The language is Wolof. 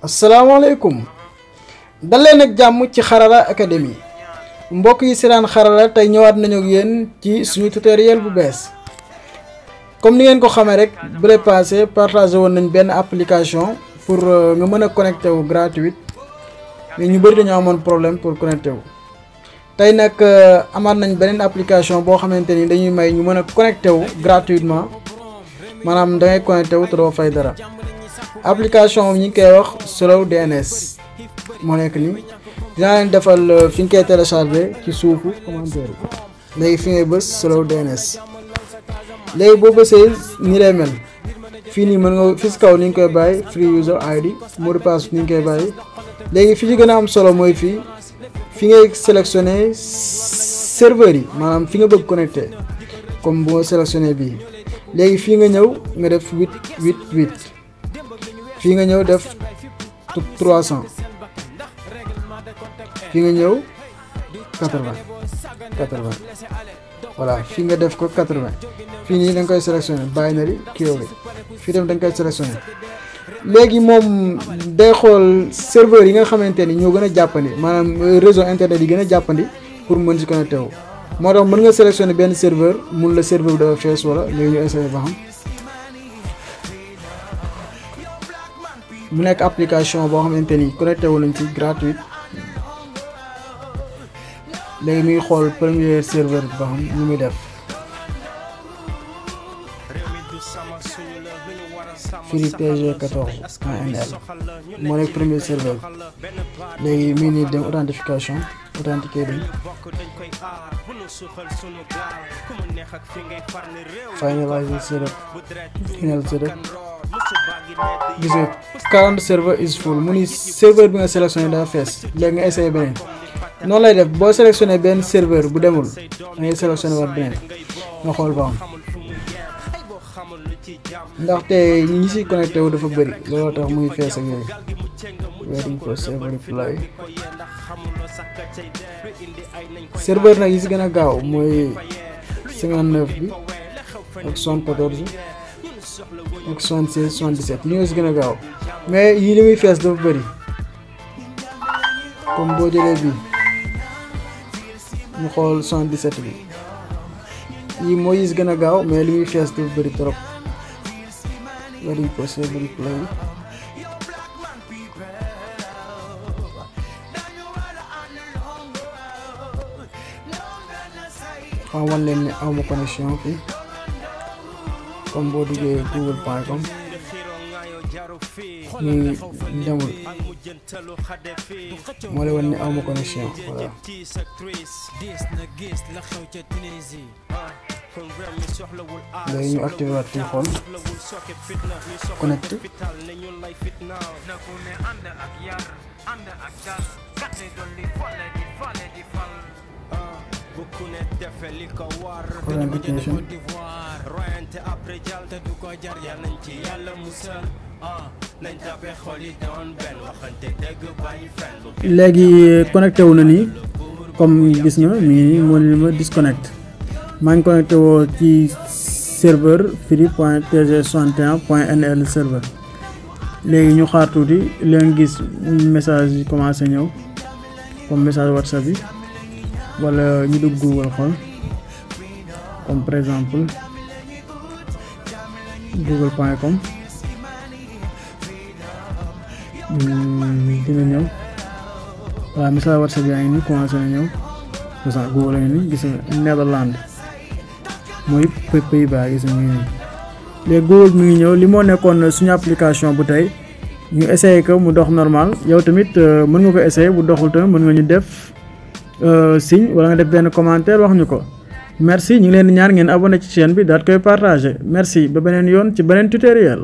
asalaamaaleykum dal leen ak jàmm ci Xarala académie mbokk yi seetaan Xarala tey ñëwaat nañu ak yéen ci suñu tutoriel bu bees comme ni ngeen ko xamee rek bële passé partagé woon nañ benn application pour nga mën a connecté wu gratuite mais ñu bëri dañoo amoon problème pour connecté wu tey nag amaat nañ beneen application boo xamante ni dañuy may ñu mën a connecté wu gratuitement maanaam da ngay connecté wu te doo fay dara. application ñi ngi koy wax selon DNS moo nekk nii dinaa leen defal fi nga koy télécharger ci suufu commentaire bi léegi fi ngay bës selon DNS léegi boo bësee ni lay mel fii nii mën nga fi si kaw ni nga koy bàyyi free user ID mot de passe ni nga koy bàyyi léegi fi ci gën a am solo mooy fi ngay sélectionné serveur yi maanaam fi nga bëgg connecté comme bu ma sélectionné bii léegi fii nga ñëw nga def 888 fii nga ñëw def 300 fii nga ñëw 80 voilà fii nga def ko 80 fii nii da nga koy sélectionné binary kii fii tamit da nga koy sélectionné léegi moom day xool serveur yi nga xamante ni ñoo gën a jàppandi maanaam réseau internet yi gën a jàppandi pour mën si connecté wu moo tax mën nga sélectionné benn serveur mun la serveur bi dafa fees wala léegi ñu essayé ba xam. mu nekk application boo xamante ni connecté wu nañ ci gratuite léegi mi ngi xool premier serveur bi ba xam ñu muy def fii tg14.nl moo nekk premier serveur léegi mi ngi nii dem authentification authentiqué bi finalize setup final setup gis nga current server is full mu ni serveur bi nga sélectionné daa fees léegi nga essayé beneen noonu lay def boo sélectionné benn serveur bu demul da ngay sélectionné waat beneen nga xool ba am ndaxte ñi si connecté wu dafa bëri looloo tax muy fees ak yooyu waiting for server reply serveur nag yi si gën a gaaw mooy 59 bi ak 74 ak 76 77 li nga si gën a gaaw mais yii li muy fees dafa bëri comme boo jëlee bii ñu xool 77 bi yii mooy yi si gën a gaaw mais li muy fees dafa bëri trop waiting for server reply xam wan leen ne awma connexion fii comme boo duggee google.com ni demul moo lay wan ne awma connexion voilà léegi ñu activé waat fii xool connecté léegi connecté wu na nii comme gis nga mi moo ne ma disconnect maa ngi connecté woo ci serveur free.tg61.nl serveur léegi ñu xaar tuuti leen gis message yi commencé ñëw comme message WhatsApp yi wala ñu dugg Google xool comme par exemple google.com dina ñëw voilà message WhatsApp yaa ngi nii commencé na ñëw parce que Google la nii gis nga Netherlands mooy Pays-Bas gis nga nii léegi Google mi ngi ñëw li moo nekkoon suñu application bu tey ñu essayé ko mu dox normal yow tamit mën nga ko essayé bu doxul tamit mën nga ñu def signe wala nga def benn commentaire wax ñu ko merci ñu ngi leen di ñaan ngeen abonné ci chaîne bi daal koy partagé merci ba beneen yoon ci beneen tutoriel.